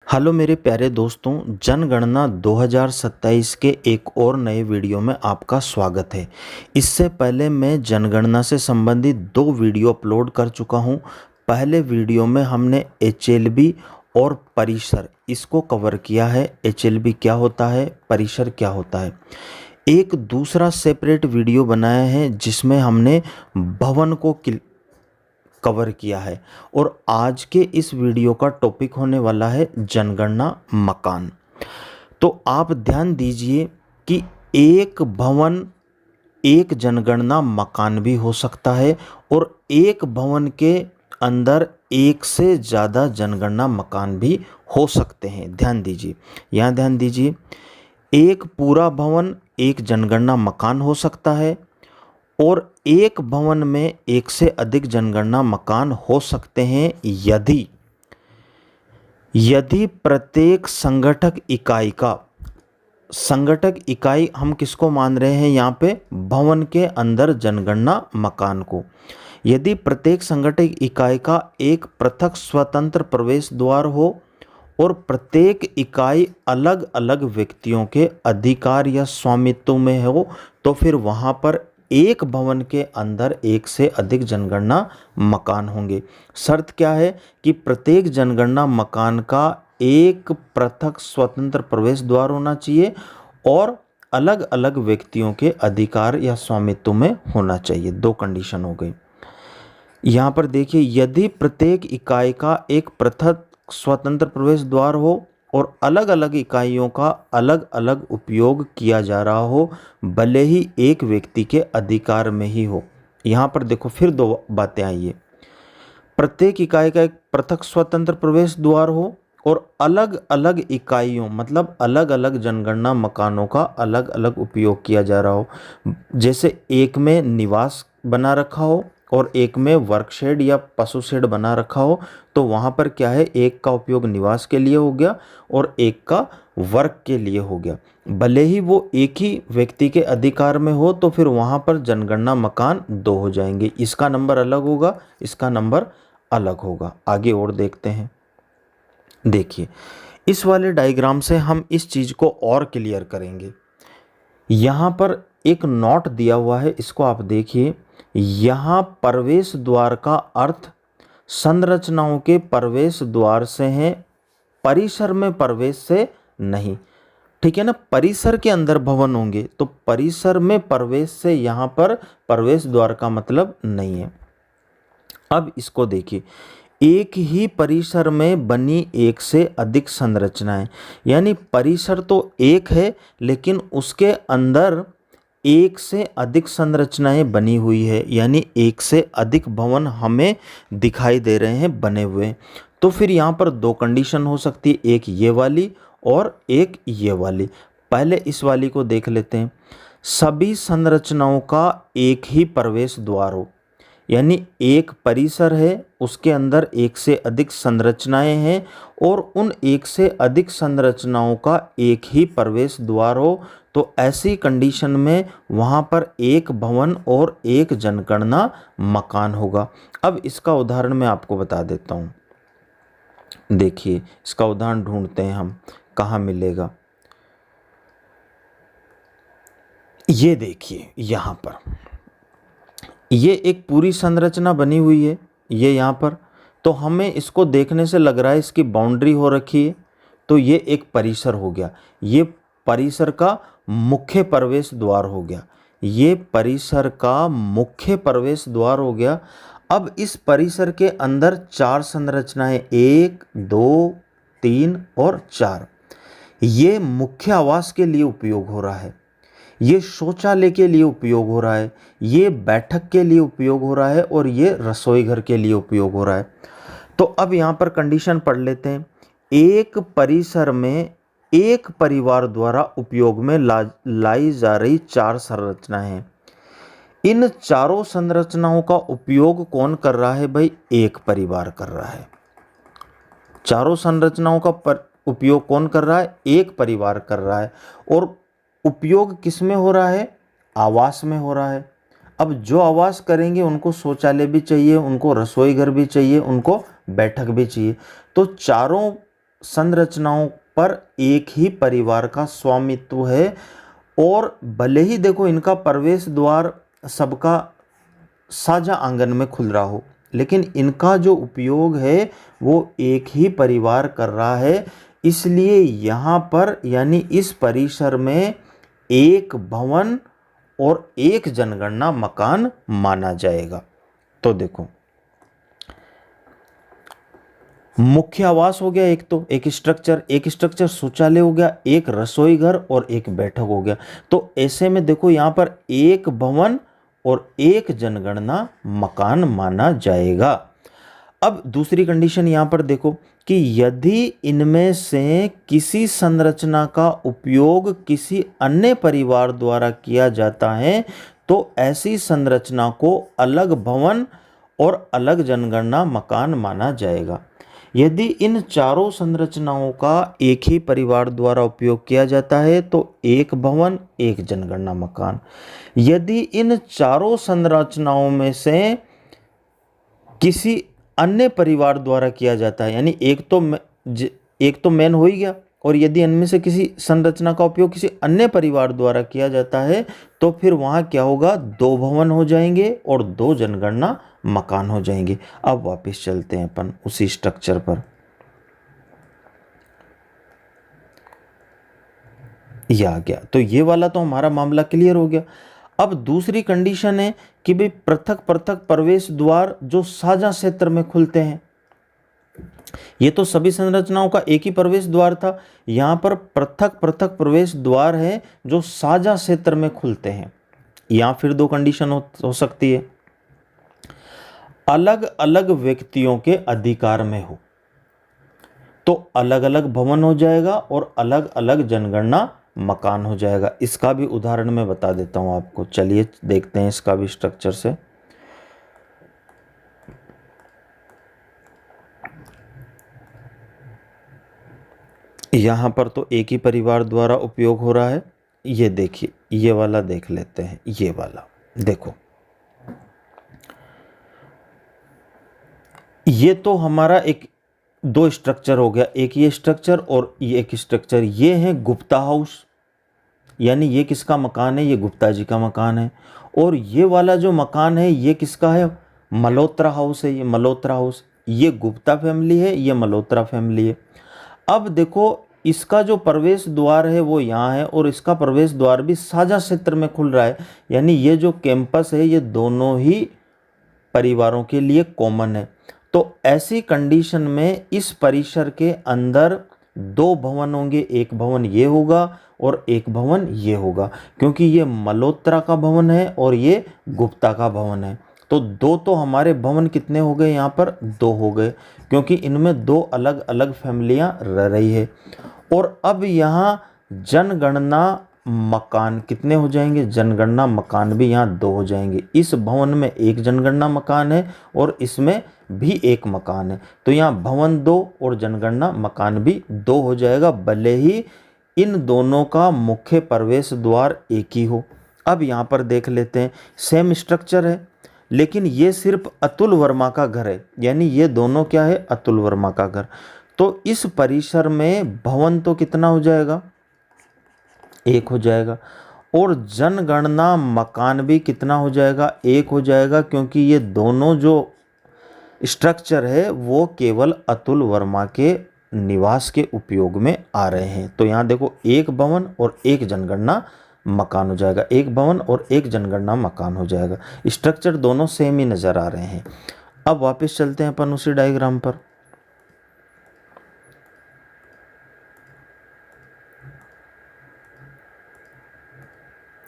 Hello मेरे प्यारे दोस्तों, जनगणना 2027 के एक और नए वीडियो में आपका स्वागत है। इससे पहले मैं जनगणना से संबंधित 2 वीडियो अपलोड कर चुका हूं। पहले वीडियो में हमने एचएलबी और परिसर इसको कवर किया है। एचएलबी क्या होता है, परिसर क्या होता है। एक दूसरा सेपरेट वीडियो बनाया है जिसमें हमने भवन को कवर किया है और आज के इस वीडियो का टॉपिक होने वाला है जनगणना मकान। तो आप ध्यान दीजिए कि एक भवन एक जनगणना मकान भी हो सकता है और एक भवन के अंदर एक से ज़्यादा जनगणना मकान भी हो सकते हैं। ध्यान दीजिए, यहाँ ध्यान दीजिए, एक पूरा भवन एक जनगणना मकान हो सकता है और एक भवन में एक से अधिक जनगणना मकान हो सकते हैं यदि प्रत्येक संगठक इकाई हम किसको मान रहे हैं यहाँ पे, भवन के अंदर जनगणना मकान को। यदि प्रत्येक संगठक इकाई का एक पृथक स्वतंत्र प्रवेश द्वार हो और प्रत्येक इकाई अलग अलग व्यक्तियों के अधिकार या स्वामित्व में हो तो फिर वहाँ पर एक भवन के अंदर एक से अधिक जनगणना मकान होंगे। शर्त क्या है कि प्रत्येक जनगणना मकान का एक पृथक स्वतंत्र प्रवेश द्वार होना चाहिए और अलग अलग व्यक्तियों के अधिकार या स्वामित्व में होना चाहिए। 2 कंडीशन हो गई। यहाँ पर देखिए, यदि प्रत्येक इकाई का एक पृथक स्वतंत्र प्रवेश द्वार हो और अलग अलग इकाइयों का अलग अलग उपयोग किया जा रहा हो, भले ही एक व्यक्ति के अधिकार में ही हो। यहाँ पर देखो फिर 2 बातें आई है। प्रत्येक इकाई का एक पृथक स्वतंत्र प्रवेश द्वार हो और अलग अलग इकाइयों मतलब अलग अलग जनगणना मकानों का अलग अलग उपयोग किया जा रहा हो। जैसे एक में निवास बना रखा हो और एक में वर्क शेड या पशु शेड बना रखा हो, तो वहाँ पर क्या है, एक का उपयोग निवास के लिए हो गया और एक का वर्क के लिए हो गया। भले ही वो एक ही व्यक्ति के अधिकार में हो तो फिर वहाँ पर जनगणना मकान 2 हो जाएंगे। इसका नंबर अलग होगा, इसका नंबर अलग होगा। आगे और देखते हैं। देखिए, इस वाले डायग्राम से हम इस चीज़ को और क्लियर करेंगे। यहाँ पर एक नोट दिया हुआ है, इसको आप देखिए। यहाँ प्रवेश द्वार का अर्थ संरचनाओं के प्रवेश द्वार से है, परिसर में प्रवेश से नहीं। ठीक है ना, परिसर के अंदर भवन होंगे तो परिसर में प्रवेश से यहाँ पर प्रवेश द्वार का मतलब नहीं है। अब इसको देखिए, एक ही परिसर में बनी एक से अधिक संरचनाएं, यानी परिसर तो एक है लेकिन उसके अंदर एक से अधिक संरचनाएं बनी हुई है, यानी एक से अधिक भवन हमें दिखाई दे रहे हैं बने हुए। तो फिर यहाँ पर 2 कंडीशन हो सकती है, एक ये वाली और एक ये वाली। पहले इस वाली को देख लेते हैं। सभी संरचनाओं का एक ही प्रवेश द्वार हो, यानी एक परिसर है उसके अंदर एक से अधिक संरचनाएं हैं और उन एक से अधिक संरचनाओं का एक ही प्रवेश द्वार हो, तो ऐसी कंडीशन में वहाँ पर एक भवन और एक जनगणना मकान होगा। अब इसका उदाहरण मैं आपको बता देता हूँ। देखिए, इसका उदाहरण ढूंढते हैं हम, कहाँ मिलेगा। ये देखिए, यहाँ पर ये एक पूरी संरचना बनी हुई है, ये यहाँ पर। तो हमें इसको देखने से लग रहा है इसकी बाउंड्री हो रखी है, तो ये एक परिसर हो गया। ये परिसर का मुख्य प्रवेश द्वार हो गया, ये परिसर का मुख्य प्रवेश द्वार हो गया। अब इस परिसर के अंदर 4 संरचनाएं, 1 2 3 और 4। ये मुख्य आवास के लिए उपयोग हो रहा है, ये शौचालय के लिए उपयोग हो रहा है, ये बैठक के लिए उपयोग हो रहा है और ये रसोई घर के लिए उपयोग हो रहा है। तो अब यहाँ पर कंडीशन पढ़ लेते हैं। एक परिसर में एक परिवार द्वारा उपयोग में लाई जा रही 4 संरचनाएं हैं। इन चारों संरचनाओं का उपयोग कौन कर रहा है भाई? एक परिवार कर रहा है। चारों संरचनाओं का उपयोग कौन कर रहा है? एक परिवार कर रहा है। और उपयोग किस में हो रहा है? आवास में हो रहा है। अब जो आवास करेंगे उनको शौचालय भी चाहिए, उनको रसोई घर भी चाहिए, उनको बैठक भी चाहिए। तो चारों संरचनाओं पर एक ही परिवार का स्वामित्व है और भले ही देखो इनका प्रवेश द्वार सबका साझा आंगन में खुल रहा हो, लेकिन इनका जो उपयोग है वो एक ही परिवार कर रहा है। इसलिए यहाँ पर यानी इस परिसर में एक भवन और एक जनगणना मकान माना जाएगा। तो देखो मुख्य आवास हो गया, एक स्ट्रक्चर शौचालय हो गया, एक रसोई घर और एक बैठक हो गया। तो ऐसे में देखो यहाँ पर एक भवन और एक जनगणना मकान माना जाएगा। अब दूसरी कंडीशन यहाँ पर देखो कि यदि इनमें से किसी संरचना का उपयोग किसी अन्य परिवार द्वारा किया जाता है तो ऐसी संरचना को अलग भवन और अलग जनगणना मकान माना जाएगा। यदि इन चारों संरचनाओं का एक ही परिवार द्वारा उपयोग किया जाता है तो एक भवन एक जनगणना मकान। यदि इन चारों संरचनाओं में से किसी अन्य परिवार द्वारा किया जाता है, यानी एक तो मेन हो ही गया, और यदि इनमें से किसी संरचना का उपयोग किसी अन्य परिवार द्वारा किया जाता है तो फिर वहाँ क्या होगा, दो भवन हो जाएंगे और दो जनगणना मकान हो जाएंगे। अब वापस चलते हैं अपन उसी स्ट्रक्चर पर। यह आ गया, तो ये वाला तो हमारा मामला क्लियर हो गया। अब दूसरी कंडीशन है कि भाई पृथक पृथक प्रवेश द्वार जो साझा क्षेत्र में खुलते हैं। ये तो सभी संरचनाओं का एक ही प्रवेश द्वार था, यहाँ पर पृथक पृथक प्रवेश द्वार है जो साझा क्षेत्र में खुलते हैं। यहाँ फिर दो कंडीशन हो सकती है, अलग अलग व्यक्तियों के अधिकार में हो तो अलग अलग भवन हो जाएगा और अलग अलग जनगणना मकान हो जाएगा। इसका भी उदाहरण मैं बता देता हूं आपको, चलिए देखते हैं इसका भी स्ट्रक्चर से। यहां पर तो एक ही परिवार द्वारा उपयोग हो रहा है। ये देखिए, ये वाला देख लेते हैं। ये वाला देखो, ये तो हमारा दो स्ट्रक्चर हो गया, एक ये स्ट्रक्चर और ये एक स्ट्रक्चर। ये है गुप्ता हाउस, यानी ये किसका मकान है, ये गुप्ता जी का मकान है। और ये वाला जो मकान है ये किसका है, मल्होत्रा हाउस है। ये मल्होत्रा हाउस, ये गुप्ता फैमिली है, ये मल्होत्रा फैमिली है। अब देखो इसका जो प्रवेश द्वार है वो यहाँ है और इसका प्रवेश द्वार भी साझा क्षेत्र में खुल रहा है, यानी ये जो कैंपस है ये दोनों ही परिवारों के लिए कॉमन है। तो ऐसी कंडीशन में इस परिसर के अंदर दो भवन होंगे, एक भवन ये होगा और एक भवन ये होगा, क्योंकि ये मल्होत्रा का भवन है और ये गुप्ता का भवन है। तो दो तो हमारे भवन कितने हो गए, यहाँ पर दो हो गए, क्योंकि इनमें दो अलग अलग फैमिलियाँ रह रही है। और अब यहाँ जनगणना मकान कितने हो जाएंगे, जनगणना मकान भी यहाँ दो हो जाएंगे। इस भवन में एक जनगणना मकान है और इसमें भी एक मकान है, तो यहाँ भवन दो और जनगणना मकान भी दो हो जाएगा, भले ही इन दोनों का मुख्य प्रवेश द्वार एक ही हो। अब यहाँ पर देख लेते हैं, सेम स्ट्रक्चर है लेकिन ये सिर्फ अतुल वर्मा का घर है, यानी ये दोनों क्या है, अतुल वर्मा का घर। तो इस परिसर में भवन तो कितना हो जाएगा, एक हो जाएगा, और जनगणना मकान भी कितना हो जाएगा, एक हो जाएगा, क्योंकि ये दोनों जो स्ट्रक्चर है वो केवल अतुल वर्मा के निवास के उपयोग में आ रहे हैं। तो यहाँ देखो एक भवन और एक जनगणना मकान हो जाएगा, एक भवन और एक जनगणना मकान हो जाएगा। स्ट्रक्चर दोनों सेम ही नज़र आ रहे हैं। अब वापस चलते हैं अपन उसी डायग्राम पर।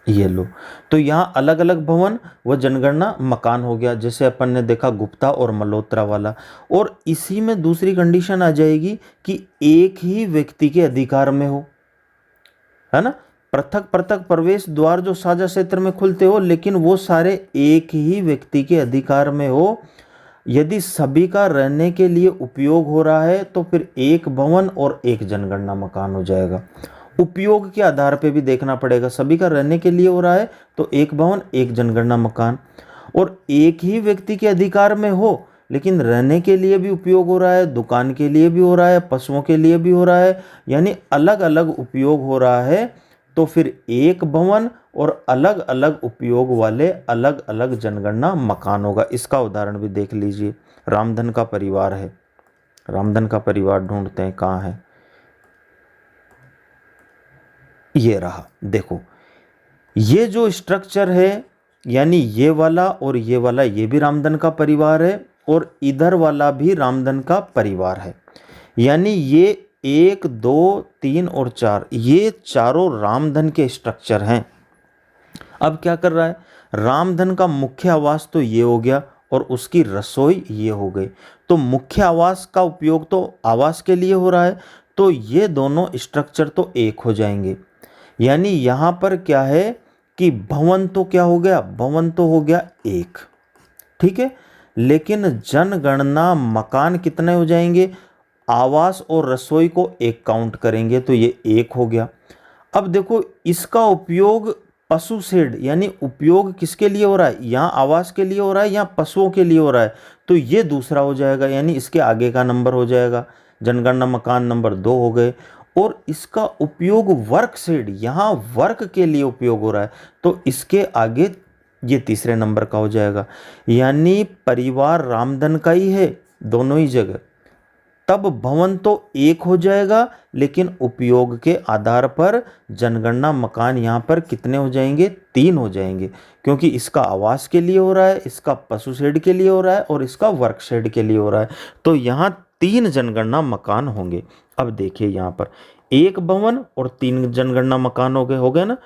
ये लो, तो यहाँ अलग अलग भवन व जनगणना मकान हो गया, जैसे अपन ने देखा गुप्ता और मल्होत्रा वाला। और इसी में दूसरी कंडीशन आ जाएगी कि एक ही व्यक्ति के अधिकार में हो, है ना। पृथक पृथक प्रवेश द्वार जो साझा क्षेत्र में खुलते हो लेकिन वो सारे एक ही व्यक्ति के अधिकार में हो। यदि सभी का रहने के लिए उपयोग हो रहा है तो फिर एक भवन और एक जनगणना मकान हो जाएगा। उपयोग के आधार पे भी देखना पड़ेगा, सभी का रहने के लिए हो रहा है तो एक भवन एक जनगणना मकान। और एक ही व्यक्ति के अधिकार में हो लेकिन रहने के लिए भी उपयोग हो रहा है, दुकान के लिए भी हो रहा है, पशुओं के लिए भी हो रहा है, यानी अलग अलग उपयोग हो रहा है। तो फिर एक भवन और अलग अलग उपयोग वाले अलग अलग जनगणना मकान होगा। इसका उदाहरण भी देख लीजिए, रामधन का परिवार है। रामधन का परिवार ढूंढते हैं, कहाँ है, ये रहा। देखो ये जो स्ट्रक्चर है, यानी ये वाला और ये वाला, ये भी रामधन का परिवार है और इधर वाला भी रामधन का परिवार है। यानी ये 1 2 3 और 4, ये चारों रामधन के स्ट्रक्चर हैं। अब क्या कर रहा है, रामधन का मुख्य आवास तो ये हो गया और उसकी रसोई ये हो गई। तो मुख्य आवास का उपयोग तो आवास के लिए हो रहा है, तो ये दोनों स्ट्रक्चर तो एक हो जाएंगे। यानी यहाँ पर क्या है कि भवन तो क्या हो गया, भवन तो हो गया एक, ठीक है। लेकिन जनगणना मकान कितने हो जाएंगे, आवास और रसोई को एक काउंट करेंगे तो ये एक हो गया। अब देखो इसका उपयोग पशु शेड, यानी उपयोग किसके लिए हो रहा है, यहाँ आवास के लिए हो रहा है, यहाँ पशुओं के लिए हो रहा है, तो ये दूसरा हो जाएगा, यानी इसके आगे का नंबर हो जाएगा। जनगणना मकान नंबर 2 हो गए। और इसका उपयोग वर्क शेड, यहाँ वर्क के लिए उपयोग हो रहा है, तो इसके आगे ये तीसरे नंबर का हो जाएगा। यानी परिवार रामधन का ही है दोनों ही जगह, तब भवन तो एक हो जाएगा, लेकिन उपयोग के आधार पर जनगणना मकान यहाँ पर कितने हो जाएंगे, 3 हो जाएंगे, क्योंकि इसका आवास के लिए हो रहा है, इसका पशु शेड के लिए हो रहा है और इसका वर्क शेड के लिए हो रहा है। तो यहाँ 3 जनगणना मकान होंगे। अब देखिए यहाँ पर 1 भवन और 3 जनगणना मकान हो गए ना।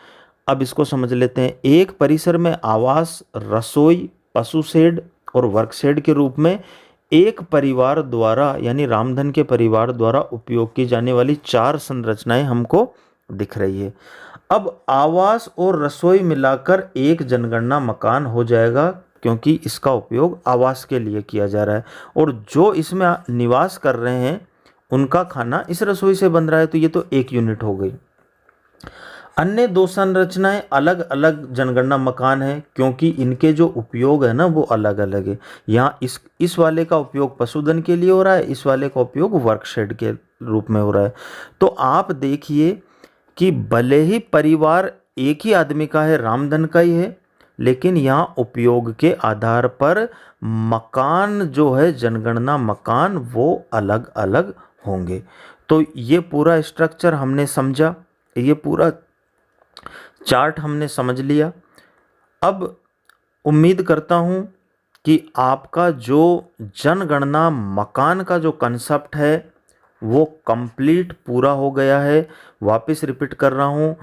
अब इसको समझ लेते हैं। एक परिसर में आवास, रसोई, पशु शेड और वर्क शेड के रूप में एक परिवार द्वारा, यानी रामधन के परिवार द्वारा उपयोग की जाने वाली 4 संरचनाएं हमको दिख रही है। अब आवास और रसोई मिलाकर एक जनगणना मकान हो जाएगा, क्योंकि इसका उपयोग आवास के लिए किया जा रहा है और जो इसमें निवास कर रहे हैं उनका खाना इस रसोई से बन रहा है, तो ये तो 1 यूनिट हो गई। अन्य 2 संरचनाएं अलग अलग जनगणना मकान है, क्योंकि इनके जो उपयोग है ना वो अलग अलग है। यहाँ इस वाले का उपयोग पशुधन के लिए हो रहा है, इस वाले का उपयोग वर्कशेड के रूप में हो रहा है। तो आप देखिए कि भले ही परिवार एक ही आदमी का है, रामधन का ही है, लेकिन यहाँ उपयोग के आधार पर मकान जो है जनगणना मकान वो अलग अलग होंगे। तो ये पूरा स्ट्रक्चर हमने समझा, ये पूरा चार्ट हमने समझ लिया। अब उम्मीद करता हूँ कि आपका जो जनगणना मकान का जो कंसेप्ट है वो कंप्लीट पूरा हो गया है। वापस रिपीट कर रहा हूँ,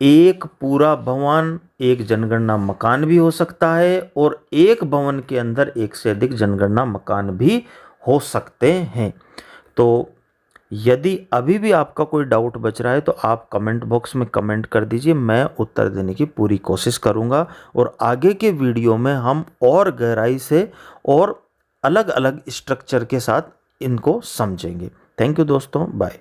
एक पूरा भवन एक जनगणना मकान भी हो सकता है और एक भवन के अंदर एक से अधिक जनगणना मकान भी हो सकते हैं। तो यदि अभी भी आपका कोई डाउट बच रहा है तो आप कमेंट बॉक्स में कमेंट कर दीजिए, मैं उत्तर देने की पूरी कोशिश करूंगा और आगे के वीडियो में हम और गहराई से और अलग अलग स्ट्रक्चर के साथ इनको समझेंगे। थैंक यू दोस्तों, बाय।